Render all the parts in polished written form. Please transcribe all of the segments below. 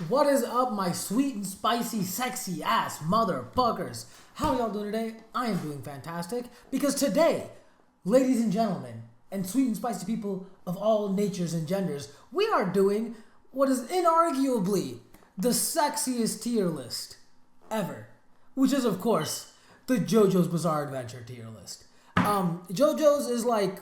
What is up, my sweet and spicy, sexy ass motherfuckers? How y'all doing today? I am doing fantastic because today, ladies and gentlemen, and sweet and spicy people of all natures and genders, we are doing what is inarguably the sexiest tier list ever, which is, of course, the JoJo's Bizarre Adventure tier list. JoJo's is like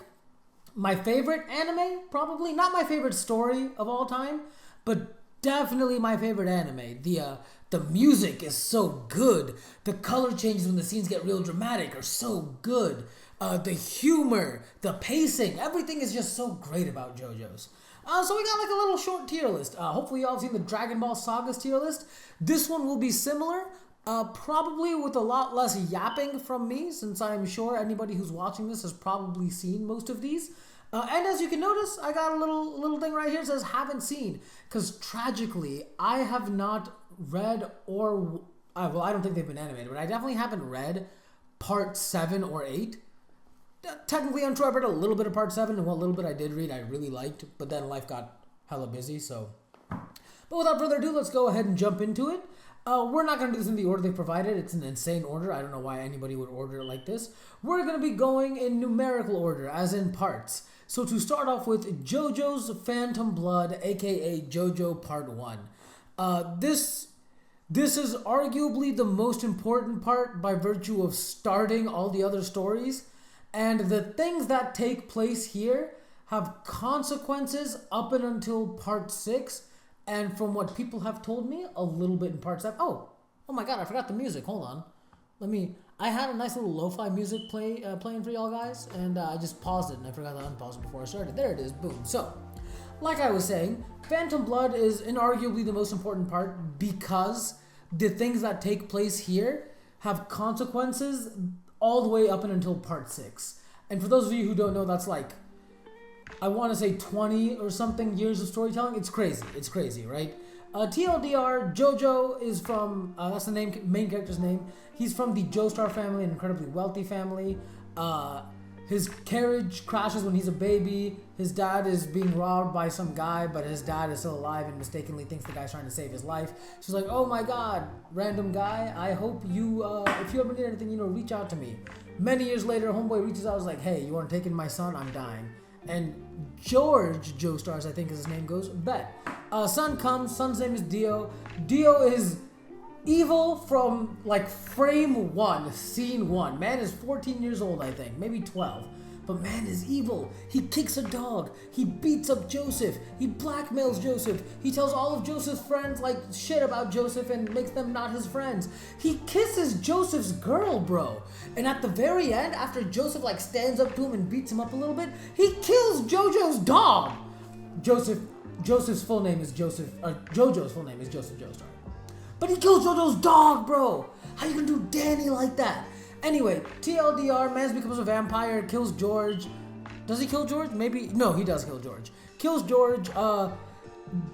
my favorite anime, probably. Not my favorite story of all time, but definitely my favorite anime. The music is so good. The color changes when the scenes get real dramatic are so good. The humor, the pacing, everything is just so great about JoJo's. So we got like a little short tier list. Hopefully y'all have seen the Dragon Ball Saga's tier list. This one will be similar, probably with a lot less yapping from me, since I'm sure anybody who's watching this has probably seen most of these. And as you can notice, I got a little thing right here that says haven't seen. Because tragically, I have not read or... well, I don't think they've been animated, but I definitely haven't read part 7 or 8. Technically, I'm sure I've read a little bit of part 7, and what little bit I did read I really liked, but then life got hella busy, so... But without further ado, let's go ahead and jump into it. We're not going to do this in the order they provided. It's an insane order. I don't know why anybody would order it like this. We're going to be going in numerical order, as in parts. So to start off with, JoJo's Phantom Blood, aka JoJo Part 1. This is arguably the most important part by virtue of starting all the other stories. And the things that take place here have consequences up and until Part 6. And from what people have told me, a little bit in Part 7. Oh my god, I forgot the music. Hold on. I had a nice little lo-fi music playing for y'all guys, and I just paused it, and I forgot to unpause it before I started. There it is, boom. So, like I was saying, Phantom Blood is inarguably the most important part because the things that take place here have consequences all the way up and until Part 6. And for those of you who don't know, that's like, I want to say 20 or something years of storytelling. It's crazy, right? TLDR, JoJo is from, that's the main character's name. He's from the Joestar family, an incredibly wealthy family. His carriage crashes when he's a baby. His dad is being robbed by some guy, but his dad is still alive and mistakenly thinks the guy's trying to save his life. She's like, oh my god, random guy, I hope you, if you ever need anything, reach out to me. Many years later, homeboy reaches out and is like, hey, you aren't taking my son? I'm dying. And George Joestars, I think as his name goes, bet. Son comes, son's name is Dio. Dio is evil from like frame 1, scene 1. Man is 14 years old, I think, maybe 12. But man is evil. He kicks a dog. He beats up Joseph. He blackmails Joseph. He tells all of Joseph's friends like shit about Joseph and makes them not his friends. He kisses Joseph's girl, bro. And at the very end, after Joseph like stands up to him and beats him up a little bit, he kills JoJo's dog. Joseph's full name is Joseph. JoJo's full name is Joseph Joestar. But he kills JoJo's dog, bro. How you gonna do Danny like that? Anyway, TLDR, man becomes a vampire, kills George. Does he kill George? Maybe. No, he does kill George. Kills George.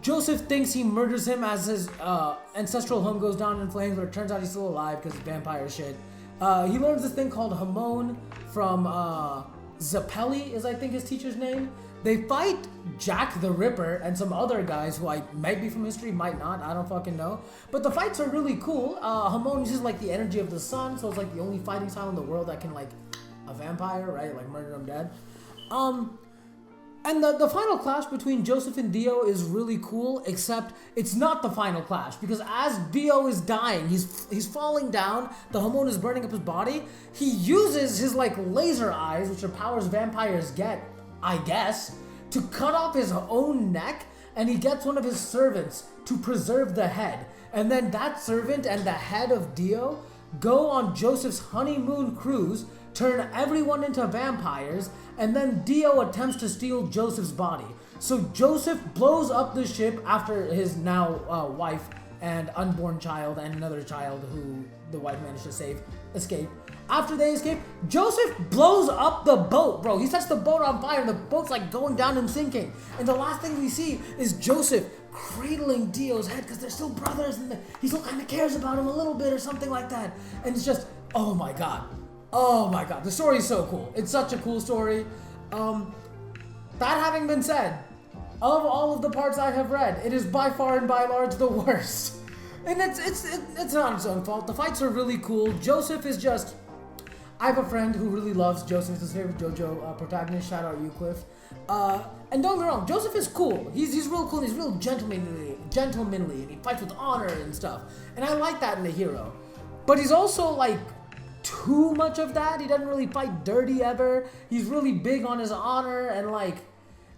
Joseph thinks he murders him as his ancestral home goes down in flames, but it turns out he's still alive because he's vampire shit. He learns this thing called Hamon from Zappelli is I think his teacher's name. They fight Jack the Ripper and some other guys who I might be from history, might not, I don't fucking know. But the fights are really cool. Hamon uses like the energy of the sun, so it's like the only fighting style in the world that can like a vampire, right? Like murder him dead. And the final clash between Joseph and Dio is really cool, except it's not the final clash, because as Dio is dying, he's falling down, the Hamon is burning up his body, he uses his like laser eyes, which are powers vampires get, I guess, to cut off his own neck, and he gets one of his servants to preserve the head. And then that servant and the head of Dio go on Joseph's honeymoon cruise, turn everyone into vampires, and then Dio attempts to steal Joseph's body. So Joseph blows up the ship after his now wife and unborn child and another child who the wife managed to escape. After they escape, Joseph blows up the boat, bro. He sets the boat on fire and the boat's like going down and sinking. And the last thing we see is Joseph cradling Dio's head because they're still brothers and he still kind of cares about him a little bit or something like that. And it's just, oh my god. Oh my god. The story is so cool. It's such a cool story. That having been said, Of all of the parts I have read, it is by far and by large the worst. And it's not his own fault. The fights are really cool. Joseph is just... I have a friend who really loves Joseph. It's his favorite JoJo protagonist. Shout out Euclif. And don't get me wrong, Joseph is cool. He's real cool. He's real gentlemanly, and he fights with honor and stuff. And I like that in a hero. But he's also like too much of that. He doesn't really fight dirty ever. He's really big on his honor, and like,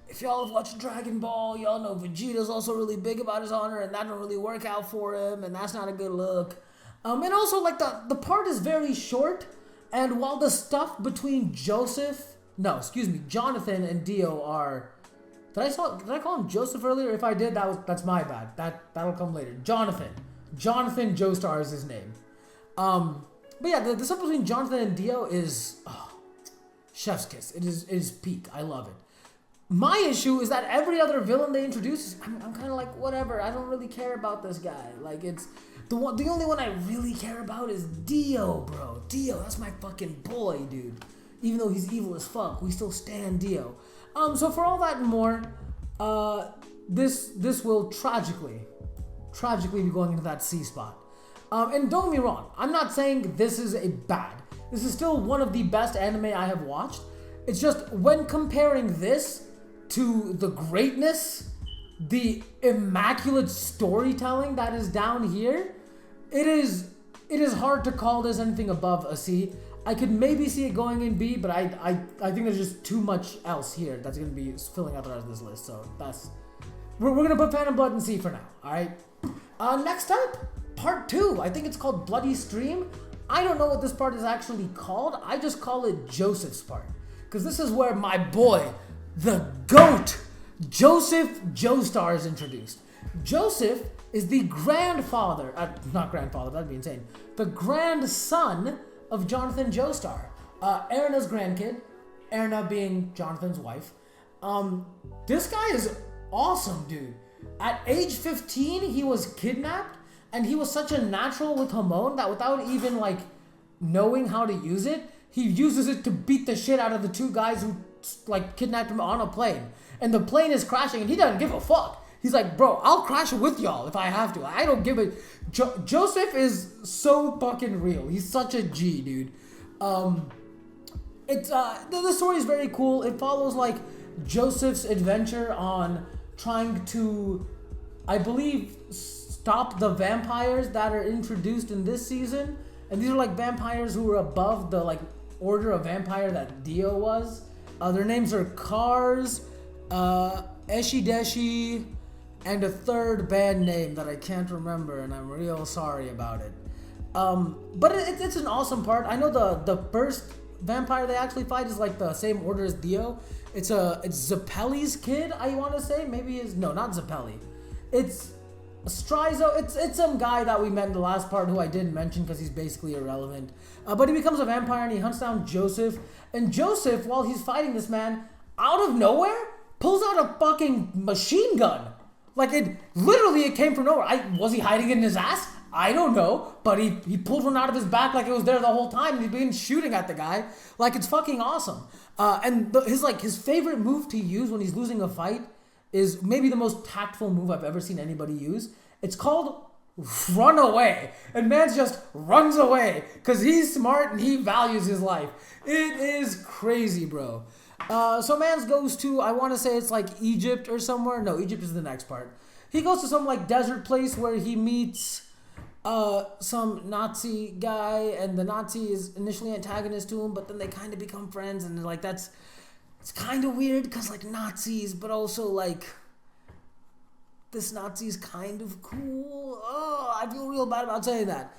if y'all have watched Dragon Ball, y'all know Vegeta's also really big about his honor, and that don't really work out for him, and that's not a good look. And also, like, the part is very short, and while the stuff between Jonathan and Dio are... Did I call him Joseph earlier? If I did, that's my bad. That'll come later. Jonathan Joestar is his name. But yeah, the stuff between Jonathan and Dio is... chef's kiss. It is peak. I love it. My issue is that every other villain they introduce, I'm kind of like, whatever. I don't really care about this guy. Like, it's the only one I really care about is Dio, bro. Dio, that's my fucking boy, dude. Even though he's evil as fuck, we still stand Dio. So for all that and more, this will tragically be going into that C spot. And don't get me wrong, I'm not saying this is a bad. This is still one of the best anime I have watched. It's just when comparing this to the greatness, the immaculate storytelling that is down here, it is hard to call this anything above a C. I could maybe see it going in B, but I think there's just too much else here that's going to be filling out the rest of this list. So we're going to put Phantom Blood in C for now, alright? Next up, part 2. I think it's called Bloody Stream. I don't know what this part is actually called. I just call it Joseph's part. Because this is where my boy, the GOAT, Joseph Joestar is introduced. Joseph is the grandfather, not grandfather, that'd be insane, the grandson of Jonathan Joestar. Erina's grandkid, Erina being Jonathan's wife. This guy is awesome, dude. At age 15, he was kidnapped, and he was such a natural with Hamon that without even like knowing how to use it, he uses it to beat the shit out of the two guys who like kidnapped him on a plane. And the plane is crashing and he doesn't give a fuck. He's like, bro, I'll crash with y'all if I have to. I don't give a... Joseph is so fucking real. He's such a G, dude. The story is very cool. It follows like Joseph's adventure on trying to, I believe, stop the vampires that are introduced in this season. And these are like vampires who were above the like order of vampire that Dio was. Their names are Cars, Eshideshi, and a third band name that I can't remember, and I'm real sorry about it. But it's an awesome part. I know the first vampire they actually fight is like the same order as Dio. It's Zappelli's kid, I want to say. Maybe no, not Zappelli. It's Strizo. It's some guy that we met in the last part who I didn't mention because he's basically irrelevant. But he becomes a vampire and he hunts down Joseph. And Joseph, while he's fighting this man, out of nowhere, pulls out a fucking machine gun. Like, it came from nowhere. Was he hiding it in his ass? I don't know. But he pulled one out of his back like it was there the whole time. And he's been shooting at the guy. Like, it's fucking awesome. And his favorite move to use when he's losing a fight is maybe the most tactful move I've ever seen anybody use. It's called run away. And man just runs away because he's smart and he values his life. It is crazy, bro. So Mans goes to, I want to say it's like Egypt or somewhere. No, Egypt is the next part. He goes to some like desert place where he meets some Nazi guy, and the Nazi is initially antagonist to him, but then they kind of become friends, and like it's kind of weird because like Nazis, but also like this Nazi's kind of cool. Oh, I feel real bad about saying that.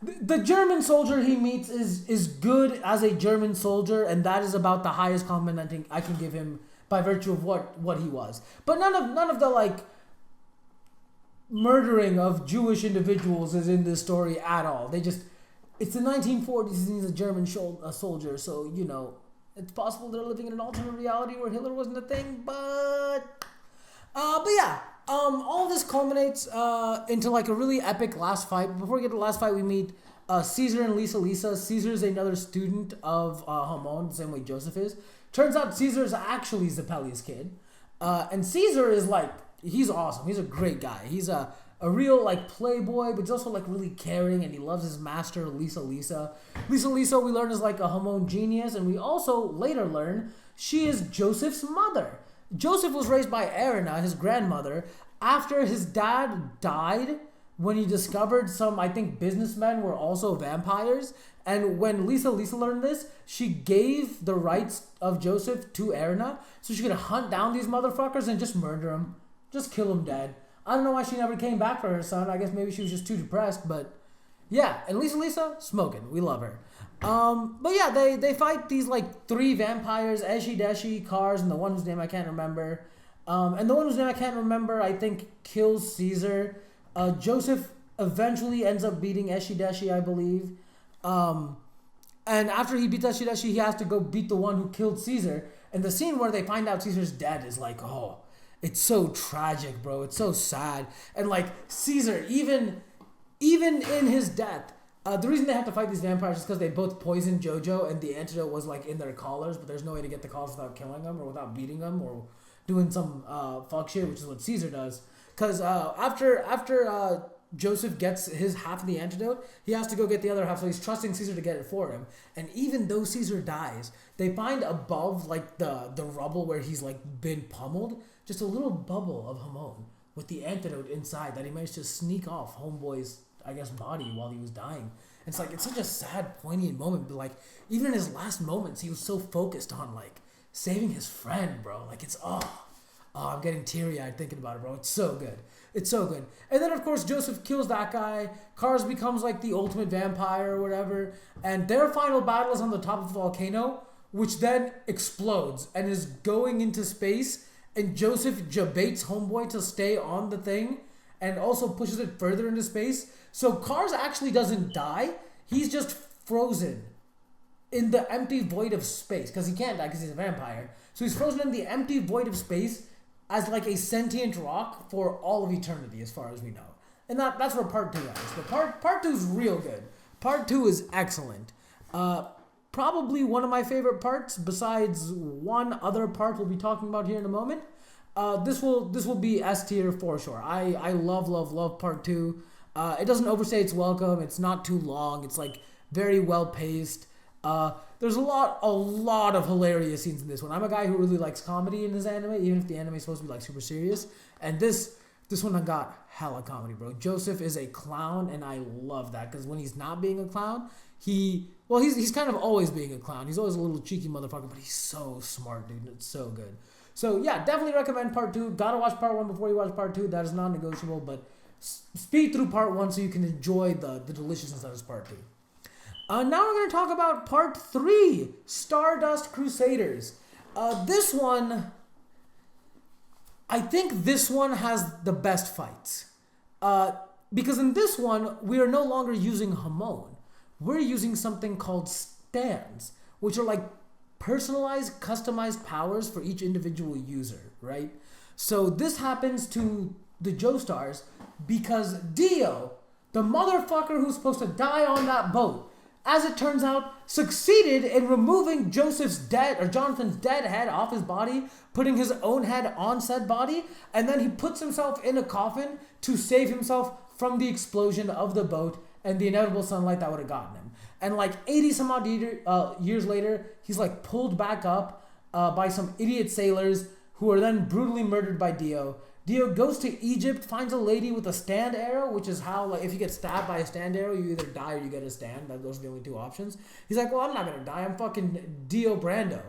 The German soldier he meets is good as a German soldier, and that is about the highest compliment I think I can give him by virtue of what he was. But none of the like murdering of Jewish individuals is in this story at all. It's the 1940s and he's a German soldier, so you know it's possible they're living in an alternate reality where Hitler wasn't a thing. But yeah. All this culminates into like a really epic last fight. Before we get to the last fight, we meet Caesar and Lisa. Caesar is another student of Hamon, the same way Joseph is. Turns out Caesar is actually Zeppeli's kid. And Caesar is like, he's awesome. He's a great guy. He's a real like playboy, but he's also like really caring, and he loves his master, Lisa. Lisa we learn is like a Hamon genius, and we also later learn she is Joseph's mother. Joseph was raised by Erina, his grandmother, after his dad died when he discovered some, I think, businessmen were also vampires. And when Lisa learned this, she gave the rights of Joseph to Erina so she could hunt down these motherfuckers and just murder them. Just kill them dead. I don't know why she never came back for her son. I guess maybe she was just too depressed, but yeah. And Lisa, smoking. We love her. But yeah, they fight these like 3 vampires, Eshi, Cars, and the one whose name I can't remember. And the one whose name I can't remember, I think, kills Caesar. Joseph eventually ends up beating Eshi, I believe. And after he beats Eshi, he has to go beat the one who killed Caesar. And the scene where they find out Caesar's dead is like, oh, it's so tragic, bro. It's so sad. And like Caesar, even in his death, the reason they have to fight these vampires is because they both poisoned Jojo, and the antidote was like in their collars, but there's no way to get the collars without killing them or without beating them or doing some fuck shit, which is what Caesar does. Because after Joseph gets his half of the antidote, he has to go get the other half, so he's trusting Caesar to get it for him. And even though Caesar dies, they find above like the rubble where he's like been pummeled, just a little bubble of Hamon with the antidote inside that he managed to sneak off Homeboy's, I guess, body while he was dying. It's like, it's such a sad, poignant moment, but like, even in his last moments, he was so focused on like saving his friend, bro. Like, it's, I'm getting teary-eyed thinking about it, bro. It's so good. It's so good. And then, of course, Joseph kills that guy. Cars becomes like the ultimate vampire or whatever. And their final battle is on the top of the volcano, which then explodes and is going into space. And Joseph debates Homeboy to stay on the thing and also pushes it further into space. So Cars actually doesn't die. He's just frozen in the empty void of space because he can't die because he's a vampire. So he's frozen in the empty void of space as like a sentient rock for all of eternity, as far as we know. And that's where part 2 ends. But part 2 is real good. Part 2 is excellent. Probably one of my favorite parts, besides one other part we'll be talking about here in a moment. This will be S tier for sure. I love part 2. It doesn't overstay its welcome. It's not too long. It's like very well paced. There's a lot of hilarious scenes in this one. I'm a guy who really likes comedy in his anime, even if the anime is supposed to be like super serious. And this one I got hella comedy, bro. Joseph is a clown, and I love that because when he's not being a clown, he's kind of always being a clown. He's always a little cheeky motherfucker, but he's so smart, dude. It's so good. So yeah, definitely recommend part 2. Gotta watch part 1 before you watch part 2. That is non-negotiable, but speed through part 1 so you can enjoy the deliciousness that is part 2. Now we're going to talk about part 3, Stardust Crusaders. This one, I think this one has the best fights. Because in this one, we are no longer using Hamon. We're using something called stands, which are like personalized, customized powers for each individual user, right? So this happens to the Joestars because Dio, the motherfucker who's supposed to die on that boat, as it turns out, succeeded in removing Jonathan's dead head off his body, putting his own head on said body, and then he puts himself in a coffin to save himself from the explosion of the boat and the inevitable sunlight that would have gotten him. And like 80 some odd years later, he's like pulled back up by some idiot sailors who are then brutally murdered by Dio. Dio goes to Egypt, finds a lady with a stand arrow, which is how, like, if you get stabbed by a stand arrow, you either die or you get a stand. Those are the only 2 options. He's like, well, I'm not going to die. I'm fucking Dio Brando.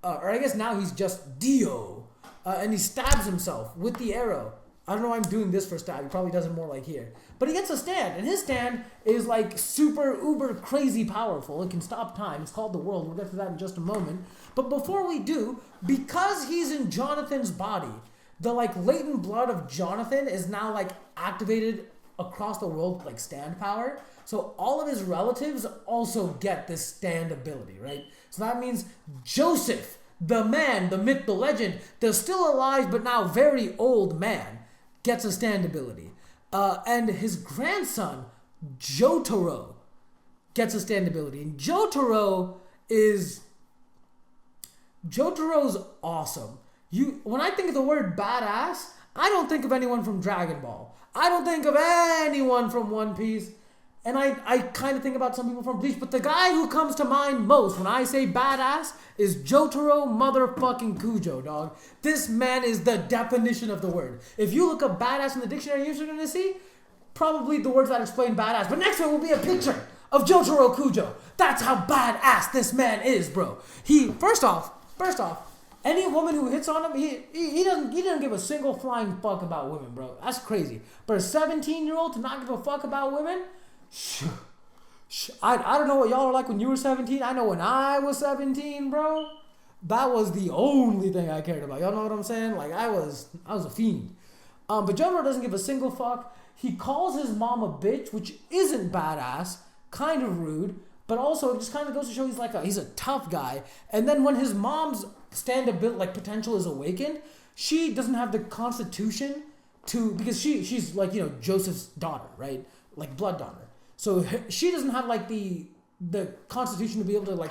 Or I guess now he's just Dio. And he stabs himself with the arrow. I don't know why I'm doing this for stab. He probably does it more like here. But he gets a stand, and his stand is like super, uber, crazy powerful. It can stop time. It's called the World. We'll get to that in just a moment. But before we do, because he's in Jonathan's body, the like latent blood of Jonathan is now like activated across the world with like stand power. So all of his relatives also get this stand ability, right? So that means Joseph, the man, the myth, the legend, the still alive but now very old man, gets a stand ability. And his grandson, Jotaro, gets a stand ability. And Jotaro is Jotaro's awesome. When I think of the word badass, I don't think of anyone from Dragon Ball. I don't think of anyone from One Piece. And I kind of think about some people from Bleach, but the guy who comes to mind most when I say badass is Jotaro motherfucking Kujo, dog. This man is the definition of the word. If you look up badass in the dictionary, you're going to see probably the words that explain badass. But next to it will be a picture of Jotaro Kujo. That's how badass this man is, bro. First off, any woman who hits on him, he doesn't give a single flying fuck about women, bro. That's crazy. For a 17-year-old to not give a fuck about women, I don't know what y'all are like when you were 17. I know when I was 17, bro, that was the only thing I cared about. Y'all know what I'm saying? Like, I was a fiend. But Jotaro doesn't give a single fuck. He calls his mom a bitch, which isn't badass, kind of rude, but also it just kind of goes to show he's a tough guy. And then when his mom's stand-up potential is awakened, she doesn't have the constitution because she's like, Joseph's daughter, right? Like blood daughter. So she doesn't have like the constitution to be able to like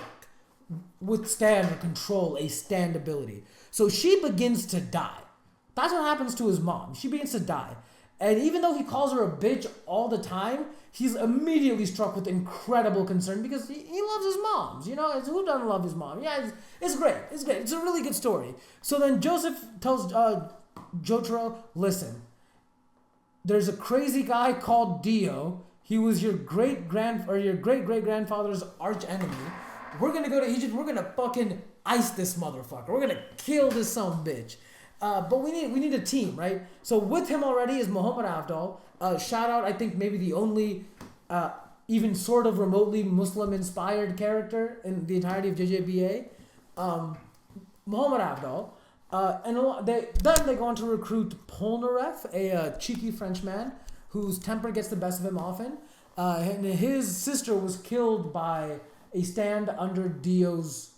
withstand or control a stand ability. So she begins to die. That's what happens to his mom. She begins to die. And even though he calls her a bitch all the time, he's immediately struck with incredible concern because he loves his moms. Who doesn't love his mom? Yeah, it's great. It's great. It's a really good story. So then Joseph tells Jotaro, listen, there's a crazy guy called Dio. He was your great-great-grandfather's arch enemy. We're going to go to Egypt. We're going to fucking ice this motherfucker. We're going to kill this son of a bitch. But we need a team, right? So with him already is Muhammad Avdol. Shout out, I think maybe the only even sort of remotely Muslim-inspired character in the entirety of JJBA. Muhammad Avdol. And then they go on to recruit Polnareff, a cheeky Frenchman whose temper gets the best of him often. And his sister was killed by a stand under Dio's.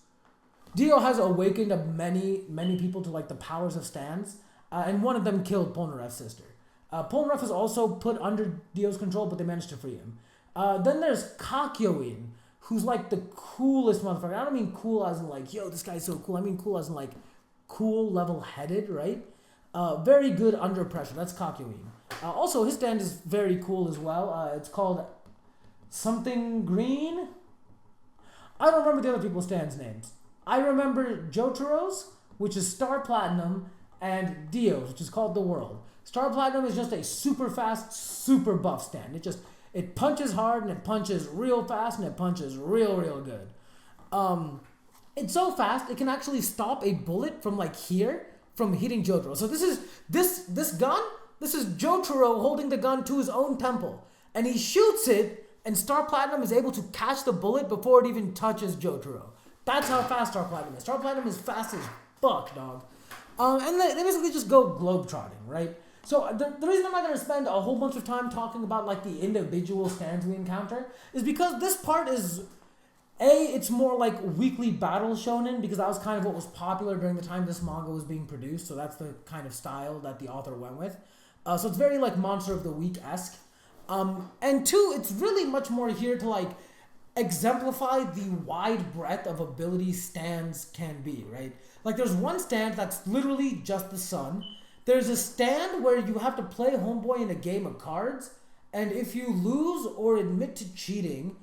Dio has awakened many people to like the powers of stands, and one of them killed Polnareff's sister. Polnareff is also put under Dio's control, but they managed to free him. Then there's Kakyoin, who's like the coolest motherfucker. I don't mean cool as in like, yo, this guy's so cool. I mean cool as in like cool, level-headed, right? Very good under pressure. That's Kakyoin. Also, his stand is very cool as well. It's called something green. I don't remember the other people's stands' names. I remember Jotaro's, which is Star Platinum, and Dio's, which is called The World. Star Platinum is just a super fast, super buff stand. It punches hard, and it punches real fast, and it punches real good. It's so fast, it can actually stop a bullet from like here, from hitting Jotaro. So this is Jotaro holding the gun to his own temple. And he shoots it, and Star Platinum is able to catch the bullet before it even touches Jotaro. That's how fast Star Platinum is. Star Platinum is fast as fuck, dog. And they basically just go globetrotting, right? So the reason I'm not going to spend a whole bunch of time talking about like the individual stands we encounter is because this part is, it's more like weekly battle shonen because that was kind of what was popular during the time this manga was being produced. So that's the kind of style that the author went with. So it's very like Monster of the Week-esque. And two, it's really much more here to like exemplify the wide breadth of ability stands can be, right? Like there's one stand that's literally just the sun. There's a stand where you have to play homeboy in a game of cards, and if you lose or admit to cheating,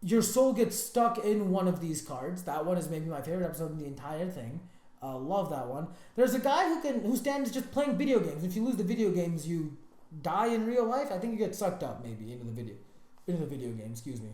your soul gets stuck in one of these cards. That one is maybe my favorite episode in the entire thing. Love that one. There's a guy whose stand is just playing video games. If you lose the video games, you die in real life. I think you get sucked up maybe into the video game. Excuse me.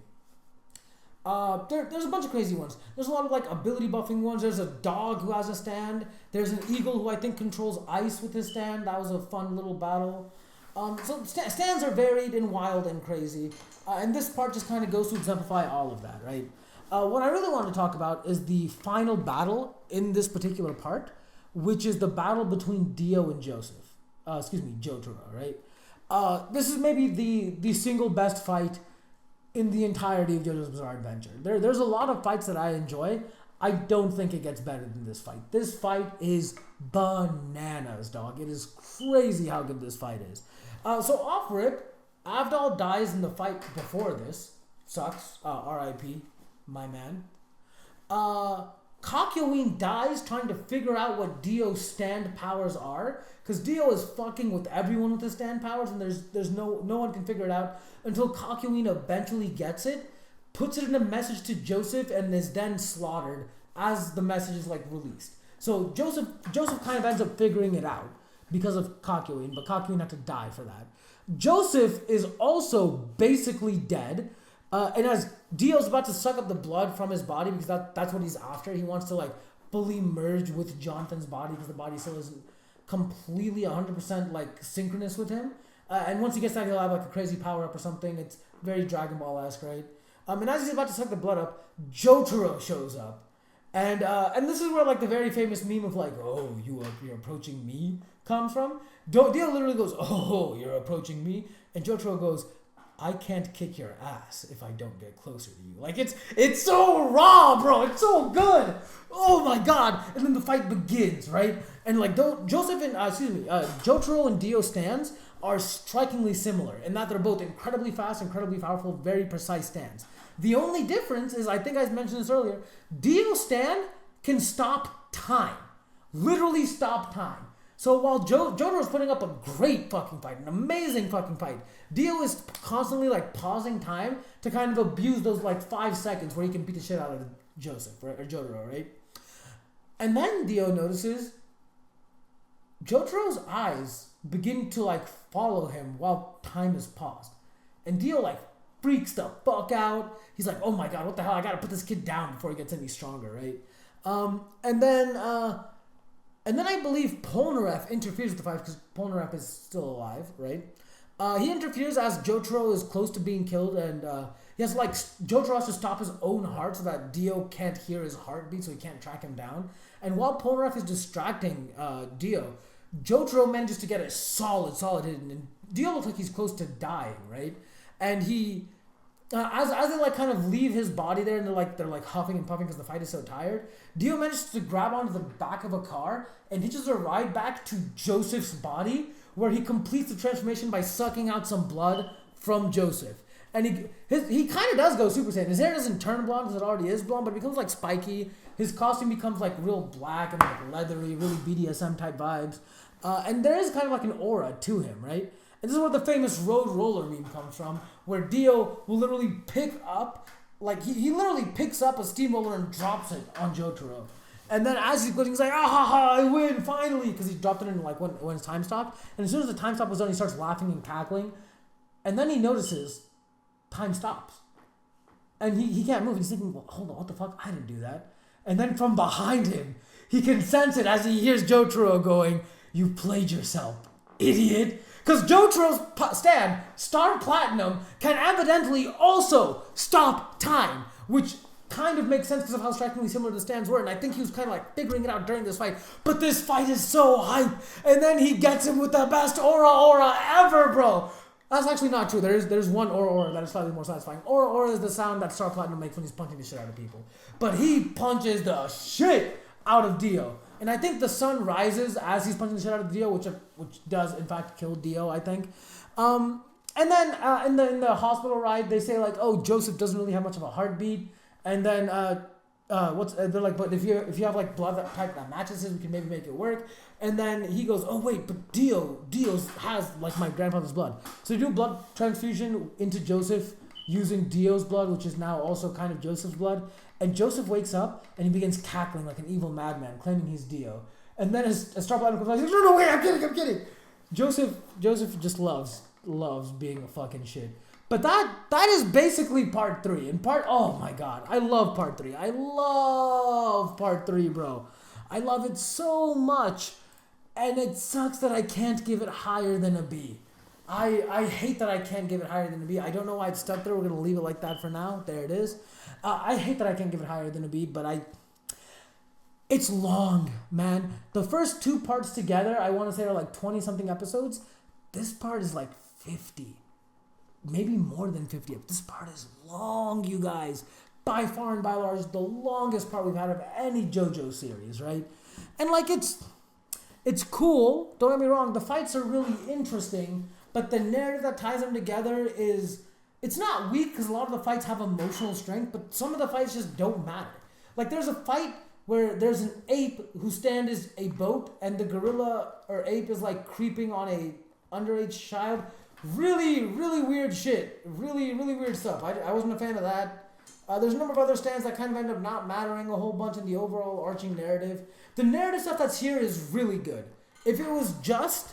There's a bunch of crazy ones. There's a lot of like ability buffing ones. There's a dog who has a stand. There's an eagle who I think controls ice with his stand. That was a fun little battle. So stands are varied and wild and crazy. And this part just kind of goes to exemplify all of that, right? What I really want to talk about is the final battle in this particular part, which is the battle between Dio and Jotaro, right? This is maybe the single best fight in the entirety of JoJo's Bizarre Adventure. There's a lot of fights that I enjoy. I don't think it gets better than this fight. This fight is bananas, dog. It is crazy how good this fight is. So off rip, Avdol dies in the fight before this. Sucks. R.I.P. My man. Kakyoin dies trying to figure out what Dio's stand powers are, because Dio is fucking with everyone with his stand powers, and there's no one can figure it out until Kakyoin eventually gets it, puts it in a message to Joseph, and is then slaughtered as the message is like released. So Joseph kind of ends up figuring it out because of Kakyoin, but Kakyoin had to die for that. Joseph is also basically dead. And as Dio's about to suck up the blood from his body, because that's what he's after, he wants to like fully merge with Jonathan's body because the body still isn't completely 100% like synchronous with him. And once he gets that, he'll have like a crazy power up or something. It's very Dragon Ball-esque, right? And as he's about to suck the blood up, Jotaro shows up. And this is where like the very famous meme of like, oh, you're approaching me comes from. Dio literally goes, oh, you're approaching me. And Jotaro goes, I can't kick your ass if I don't get closer to you. Like, it's so raw, bro. It's so good. Oh, my God. And then the fight begins, right? And, like, Jotaro and Dio stands are strikingly similar in that they're both incredibly fast, incredibly powerful, very precise stands. The only difference is, I think I mentioned this earlier, Dio's stand can stop time. Literally stop time. So while Jotaro's putting up a great fucking fight, an amazing fucking fight, Dio is constantly like pausing time to kind of abuse those like 5 seconds where he can beat the shit out of Joseph, right? Or Jotaro, right? And then Dio notices Jotaro's eyes begin to like follow him while time is paused. And Dio like freaks the fuck out. He's like, oh my God, what the hell? I gotta put this kid down before he gets any stronger, right? And then I believe Polnareff interferes with the fight because Polnareff is still alive, right? He interferes as Jotaro is close to being killed, and Jotaro has to stop his own heart so that Dio can't hear his heartbeat, so he can't track him down. And while Polnareff is distracting Dio, Jotaro manages to get a solid hit, and Dio looks like he's close to dying, right? And he, as they like kind of leave his body there, and they're like huffing and puffing because the fight is so tired, Dio manages to grab onto the back of a car and hitches a ride back to Joseph's body, where he completes the transformation by sucking out some blood from Joseph. And he kind of does go Super Saiyan. His hair doesn't turn blonde because it already is blonde, but it becomes like spiky. His costume becomes like real black and like leathery, really BDSM type vibes. And there is kind of like an aura to him, right? And this is where the famous road roller meme comes from, where Dio will literally pick up, like he literally picks up a steamroller and drops it on Jotaro. And then as he's going, he's like, ah ha ha, I win, finally, because he dropped it in like when his time stopped. And as soon as the time stop was done, he starts laughing and cackling. And then he notices time stops. And he can't move. He's thinking, well, hold on, what the fuck? I didn't do that. And then from behind him, he can sense it as he hears Jotaro going, you played yourself, idiot. Because Jotaro's stand, Star Platinum, can evidently also stop time, which kind of makes sense because of how strikingly similar the stands were, and I think he was kind of like figuring it out during this fight. But this fight is so hype, and then he gets him with the best aura ever, bro. That's actually not true. There's one aura that is slightly more satisfying. Aura is the sound that Star Platinum makes when he's punching the shit out of people. But he punches the shit out of Dio. And I think the sun rises as he's punching the shit out of Dio, which does in fact kill Dio, I think. And then in the hospital ride, they say like, oh, Joseph doesn't really have much of a heartbeat. And then they're like, but if you have like blood type that matches his, we can maybe make it work. And then he goes, oh wait, but Dio's has like my grandfather's blood. So they do a blood transfusion into Joseph using Dio's blood, which is now also kind of Joseph's blood. And Joseph wakes up and he begins cackling like an evil madman, claiming he's Dio. And then as Star Platinum comes out, he's like, no, wait, I'm kidding. Joseph just loves being a fucking shit. But that is basically part 3. And oh my God, I love part 3. I love part 3, bro. I love it so much. And it sucks that I can't give it higher than a B. I hate that I can't give it higher than a B. I don't know why it's stuck there. We're going to leave it like that for now. There it is. I hate that I can't give it higher than a B, but it's long, man. The first 2 parts together, I want to say are like 20-something episodes. This part is like 50. Maybe more than 50. This part is long, you guys. By far and by large, the longest part we've had of any JoJo series, right? And like it's cool. Don't get me wrong. The fights are really interesting, but the narrative that ties them together it's not weak because a lot of the fights have emotional strength, but some of the fights just don't matter. Like there's a fight where there's an ape whose stand is a boat, and the gorilla or ape is like creeping on a underage child. Really, really weird shit. Really, really weird stuff. I wasn't a fan of that. There's a number of other stands that kind of end up not mattering a whole bunch in the overall arching narrative. The narrative stuff that's here is really good. If it was just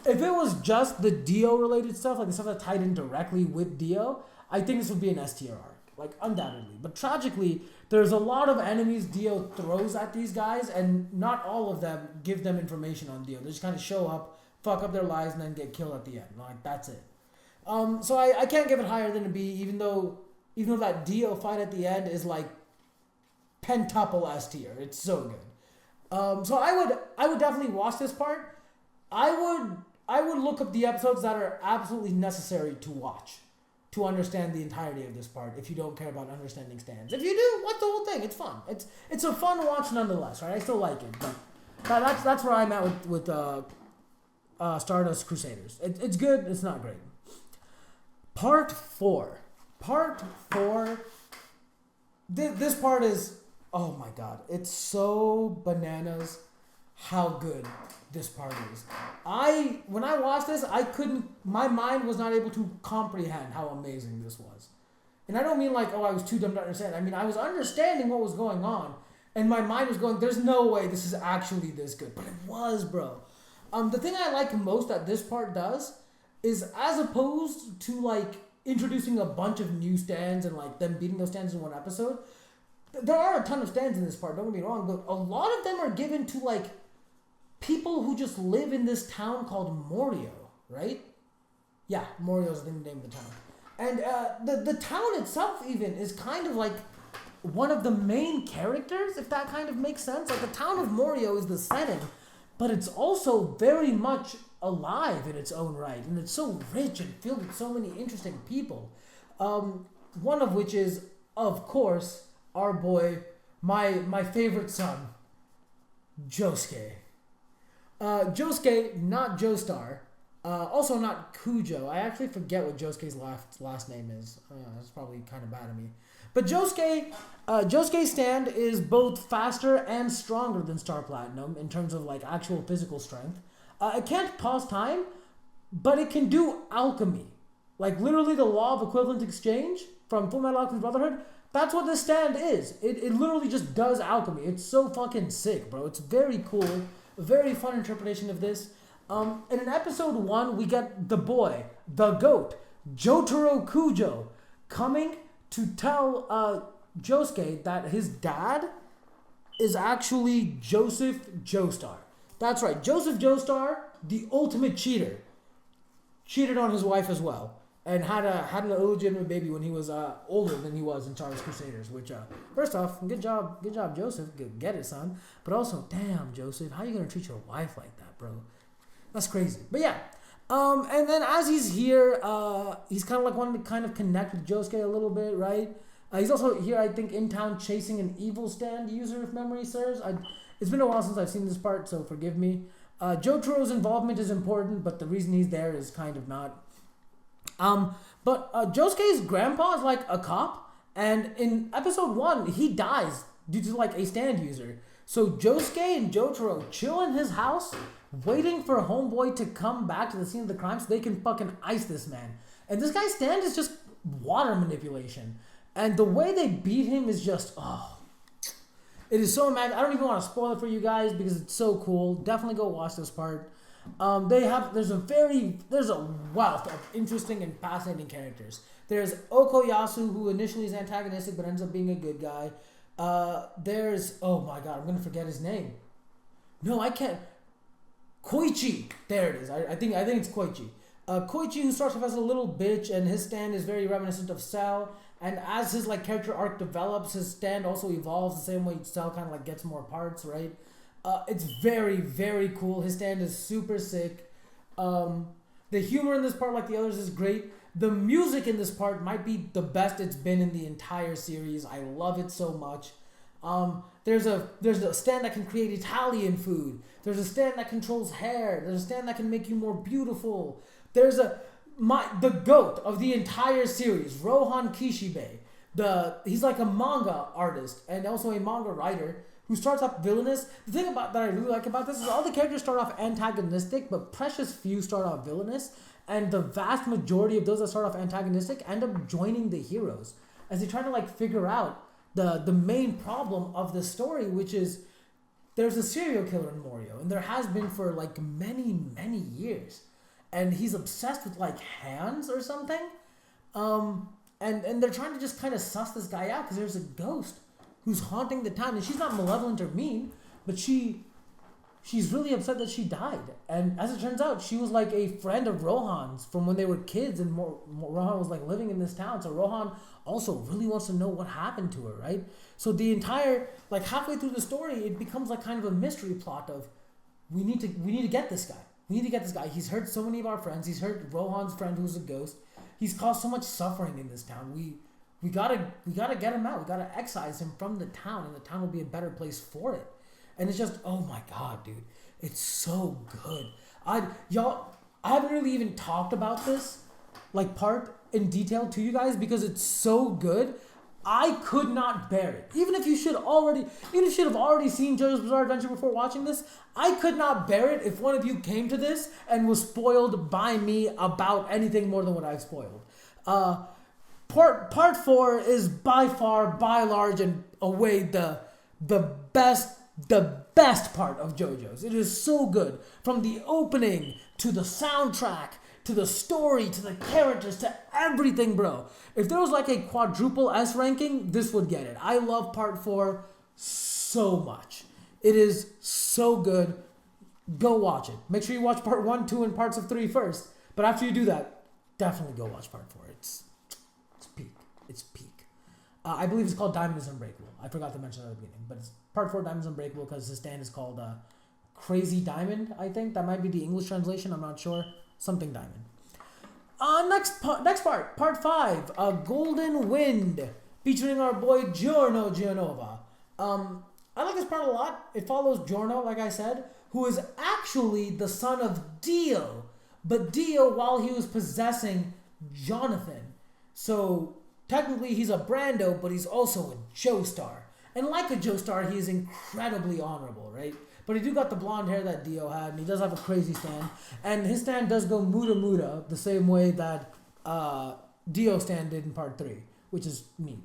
the Dio related stuff, like the stuff that tied in directly with Dio, I think this would be an S tier arc, like undoubtedly. But tragically, there's a lot of enemies Dio throws at these guys, and not all of them give them information on Dio. They just kind of show up, fuck up their lives, and then get killed at the end. Like that's it. So I can't give it higher than a B, even though that Dio fight at the end is like pentuple S tier. It's so good. So I would definitely watch this part. I would look up the episodes that are absolutely necessary to watch to understand the entirety of this part. If you don't care about understanding stands, if you do, watch the whole thing. It's fun. It's a fun watch nonetheless, right? I still like it, but that's where I'm at with Stardust Crusaders. It's good. It's not great. Part 4. This part is, oh my god, it's so bananas how good this part is. When I watched this, my mind was not able to comprehend how amazing this was. And I don't mean like, I was too dumb to understand. I mean, I was understanding what was going on, and my mind was going, there's no way this is actually this good. But it was, bro. The thing I like most that this part does is, as opposed to like introducing a bunch of new stands and like them beating those stands in one episode, there are a ton of stands in this part, don't get me wrong, but a lot of them are given to like people who just live in this town called Morio, right? Yeah, Morio is the name of the town. And the town itself even is kind of like one of the main characters, if that kind of makes sense. Like the town of Morio is the setting, but it's also very much alive in its own right, and it's so rich and filled with so many interesting people. One of which is, of course, our boy, my favorite son, Josuke. Josuke, not Joestar. Also not Kujo. I actually forget what Josuke's last name is. That's probably kind of bad of me. But Josuke's stand is both faster and stronger than Star Platinum in terms of like actual physical strength. It can't pause time, but it can do alchemy. Like literally the law of equivalent exchange from Fullmetal Alchemist Brotherhood. That's what this stand is. It literally just does alchemy. It's so fucking sick, bro. It's very cool. A very fun interpretation of this. And in episode 1, we get the boy, the goat, Jotaro Kujo, coming to tell Josuke that his dad is actually Joseph Joestar. That's right, Joseph Joestar, the ultimate cheater, cheated on his wife as well, and had an illegitimate baby when he was older than he was in Stardust Crusaders. Which, first off, good job, Joseph, get it, son. But also, damn, Joseph, how you gonna treat your wife like that, bro? That's crazy. But yeah, and then as he's here, he's kind of like wanting to kind of connect with Josuke a little bit, right? He's also here, I think, in town chasing an evil stand user, if memory serves. It's been a while since I've seen this part, so forgive me. Jotaro's involvement is important, but the reason he's there is kind of not. But Josuke's grandpa is like a cop, and in episode 1, he dies due to like a stand user. So Josuke and Jotaro chill in his house, waiting for Homeboy to come back to the scene of the crime so they can fucking ice this man. And this guy's stand is just water manipulation. And the way they beat him is just, it is so mad. I don't even want to spoil it for you guys because it's so cool. Definitely go watch this part. There's a wealth of interesting and fascinating characters. There's Okoyasu, who initially is antagonistic but ends up being a good guy. There's, oh my god, I'm gonna forget his name. No, I can't. Koichi. There it is. I think it's Koichi. Koichi, who starts off as a little bitch, and his stand is very reminiscent of Cell. And as his like character arc develops, his stand also evolves the same way Cell kind of like gets more parts, right? It's very, very cool. His stand is super sick. The humor in this part, like the others, is great. The music in this part might be the best it's been in the entire series. I love it so much. There's a stand that can create Italian food. There's a stand that controls hair. There's a stand that can make you more beautiful. There's the GOAT of the entire series, Rohan Kishibe, He's like a manga artist and also a manga writer who starts off villainous. The thing about that I really like about this is all the characters start off antagonistic, but precious few start off villainous, and the vast majority of those that start off antagonistic end up joining the heroes as they try to like figure out the main problem of the story, which is there's a serial killer in Morio, and there has been for like many years, and he's obsessed with like hands or something, and they're trying to just kind of suss this guy out because there's a ghost who's haunting the town, and she's not malevolent or mean, but she's really upset that she died. And as it turns out, she was like a friend of Rohan's from when they were kids, and Rohan was like living in this town. So Rohan also really wants to know what happened to her, right? So the entire, like halfway through the story, it becomes like kind of a mystery plot of we need to get this guy. We need to get this guy. He's hurt so many of our friends. He's hurt Rohan's friend who's a ghost. He's caused so much suffering in this town. We gotta get him out. We gotta excise him from the town, and the town will be a better place for it. And it's just, oh my god, dude, it's so good. I haven't really even talked about this like part in detail to you guys because it's so good. I could not bear it. Even if you should have already seen JoJo's Bizarre Adventure before watching this, I could not bear it if one of you came to this and was spoiled by me about anything more than what I've spoiled. Part 4 is by far, by large and away the best part of JoJo's. It is so good. From the opening, to the soundtrack, to the story, to the characters, to everything, bro. If there was like a quadruple S ranking, this would get it. I love part 4 so much. It is so good. Go watch it. Make sure you watch part 1, 2, and parts of 3 first. But after you do that, definitely go watch part 4. It's peak. It's peak. I believe it's called Diamond is Unbreakable. I forgot to mention that at the beginning. But it's part 4 Diamond is Unbreakable because his stand is called Crazy Diamond, I think. That might be the English translation. I'm not sure. Something Diamond. Next part, part 5, Golden Wind, featuring our boy Giorno Gianova. I like this part a lot. It follows Giorno, like I said, who is actually the son of Dio, but Dio while he was possessing Jonathan. So technically he's a Brando, but he's also a Joestar. And like a Joestar, he is incredibly honorable, right? But he do got the blonde hair that Dio had, and he does have a crazy stand. And his stand does go muda the same way that Dio stand did in part 3, which is neat.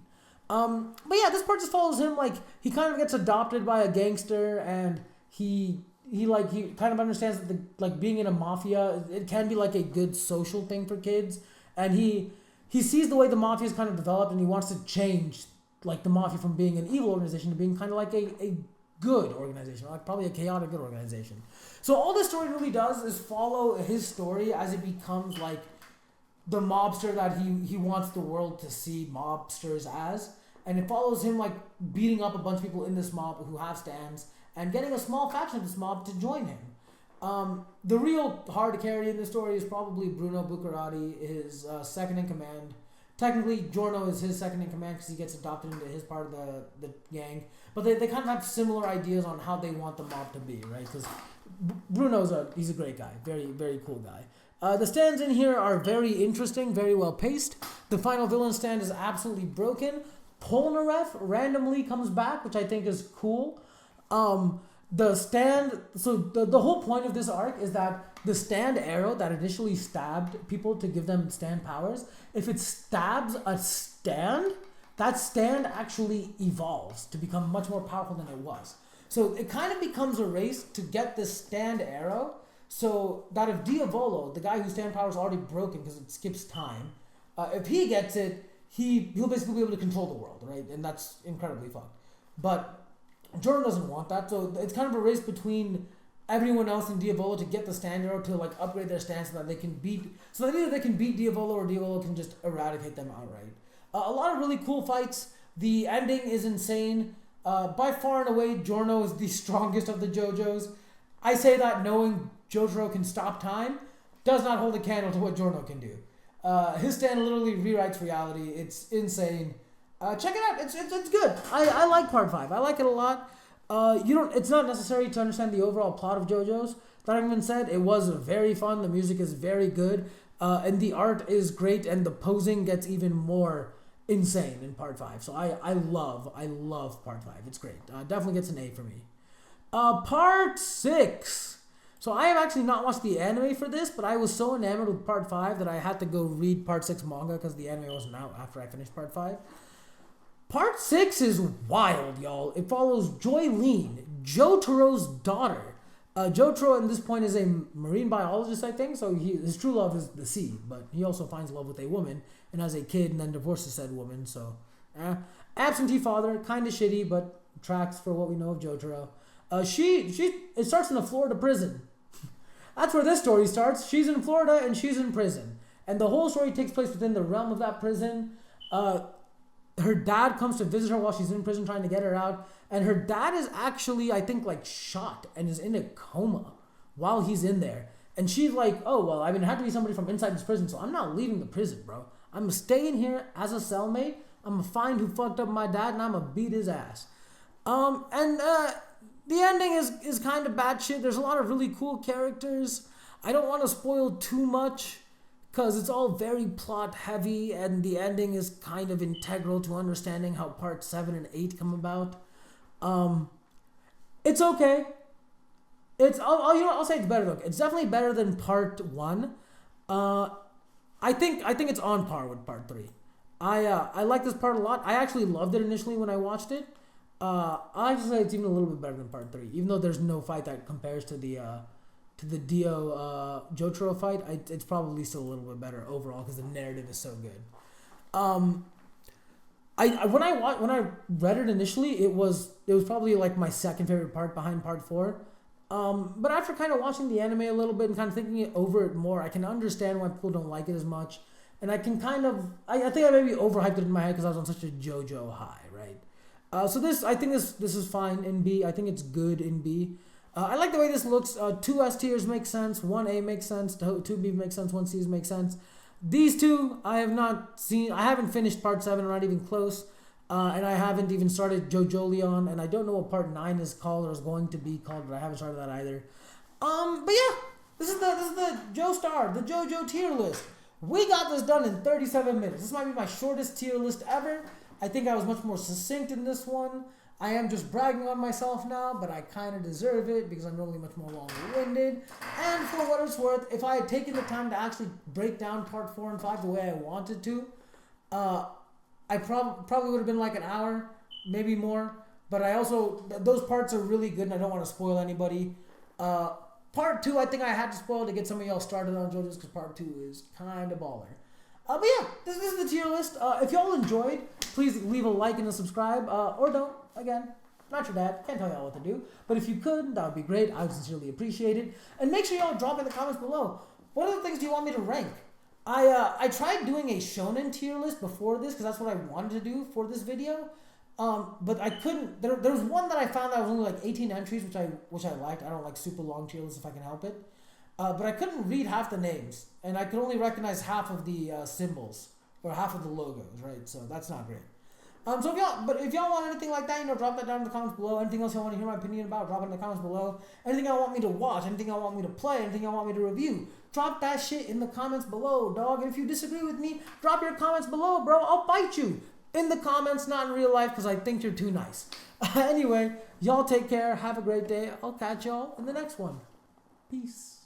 But yeah, this part just follows him, like, he kind of gets adopted by a gangster, and he kind of understands that being in a mafia, it can be like a good social thing for kids. And he sees the way the mafia is kind of developed, and he wants to change like the mafia from being an evil organization to being kind of like a good organization, like probably a chaotic good organization. So all this story really does is follow his story as it becomes like the mobster that he wants the world to see mobsters as, and it follows him like beating up a bunch of people in this mob who have stands and getting a small faction of this mob to join him. The real hard carry in the story is probably Bruno Buccarati, his second in command. Technically, Giorno is his second in command because he gets adopted into his part of the gang. But they kind of have similar ideas on how they want the mob to be, right? Because Bruno's he's a great guy. Very, very cool guy. The stands in here are very interesting, very well paced. The final villain stand is absolutely broken. Polnareff randomly comes back, which I think is cool. The stand, so the whole point of this arc is that the stand arrow that initially stabbed people to give them stand powers, if it stabs a stand, that stand actually evolves to become much more powerful than it was. So it kind of becomes a race to get this stand arrow, so that if Diavolo, the guy whose stand power is already broken because it skips time, if he gets it, he'll basically be able to control the world, right? And that's incredibly fucked. But Jordan doesn't want that, so it's kind of a race between everyone else in Diavolo to get the stand arrow to like upgrade their stand so that they can beat, so that either they can beat Diavolo or Diavolo can just eradicate them outright. A lot of really cool fights. The ending is insane. By far and away, Giorno is the strongest of the JoJos. I say that knowing Jotaro can stop time does not hold a candle to what Giorno can do. His stand literally rewrites reality. It's insane. Check it out. It's good. I like part 5. I like it a lot. It's not necessary to understand the overall plot of JoJo's. That even said, it was very fun. The music is very good. And the art is great, and the posing gets even more insane in part 5. So I love part 5. It's great. Definitely gets an A for me. Part 6. So I have actually not watched the anime for this, but I was so enamored with part 5 that I had to go read part 6 manga because the anime wasn't out after I finished part 5. Part 6 is wild, y'all. It follows Joylene, Jotaro's daughter. Jotaro at this point is a marine biologist, I think, so his true love is the sea, but he also finds love with a woman and has a kid and then divorces said woman, so absentee father, kind of shitty, but tracks for what we know of Jotaro. It starts in a Florida prison. That's where this story starts. She's in Florida and she's in prison. And the whole story takes place within the realm of that prison. Her dad comes to visit her while she's in prison trying to get her out. And her dad is actually, I think, like shot and is in a coma while he's in there. And she's like, oh, well, I mean, it had to be somebody from inside this prison, so I'm not leaving the prison, bro. I'm staying here as a cellmate. I'm going to find who fucked up my dad and I'm going to beat his ass. The ending is kind of bad shit. There's a lot of really cool characters. I don't want to spoil too much because it's all very plot heavy and the ending is kind of integral to understanding how part 7 and 8 come about. It's okay. I'll say it's better though. It's definitely better than part 1. I think it's on par with part 3. I like this part a lot. I actually loved it initially when I watched it. I just say it's even a little bit better than part 3, even though there's no fight that compares to the Dio Jotaro fight. It's probably still a little bit better overall because the narrative is so good. When I read it initially, it was probably like my second favorite part behind part 4. But after kind of watching the anime a little bit and kind of thinking it over it more, I can understand why people don't like it as much, and I can I think I maybe overhyped it in my head because I was on such a JoJo high, right? So I think this is fine in B. I think it's good in B. I like the way this looks. 2 S tiers make sense. 1A makes sense. 2B makes sense. 1C makes sense. These two I have not seen. I haven't finished part 7. I'm not even close. And I haven't even started JoJolion. And I don't know what part 9 is called or is going to be called. But I haven't started that either. But yeah, this is the Joestar, the JoJo tier list. We got this done in 37 minutes. This might be my shortest tier list ever. I think I was much more succinct in this one. I am just bragging on myself now, but I kind of deserve it because I'm normally much more long-winded. And for what it's worth, if I had taken the time to actually break down part 4 and 5 the way I wanted to, I probably would have been like an hour, maybe more. But I also, those parts are really good and I don't want to spoil anybody. Part 2, I think I had to spoil to get some of y'all started on JoJo's because part 2 is kind of baller. But yeah, this is the tier list. If y'all enjoyed, please leave a like and a subscribe, or don't. Again, not your dad. Can't tell y'all what to do. But if you could, that would be great. I would sincerely appreciate it. And make sure y'all drop in the comments below. What other things do you want me to rank? I tried doing a shonen tier list before this because that's what I wanted to do for this video. But I couldn't. There was one that I found that was only like 18 entries, which I liked. I don't like super long tier lists if I can help it. But I couldn't read half the names, and I could only recognize half of the symbols or half of the logos, right? So that's not great. So if y'all want anything like that, drop that down in the comments below. Anything else y'all want to hear my opinion about, drop it in the comments below. Anything y'all want me to watch, anything y'all want me to play, anything y'all want me to review, drop that shit in the comments below, dog. And if you disagree with me, drop your comments below, bro. I'll fight you in the comments, not in real life, because I think you're too nice. Anyway, y'all take care. Have a great day. I'll catch y'all in the next one. Peace.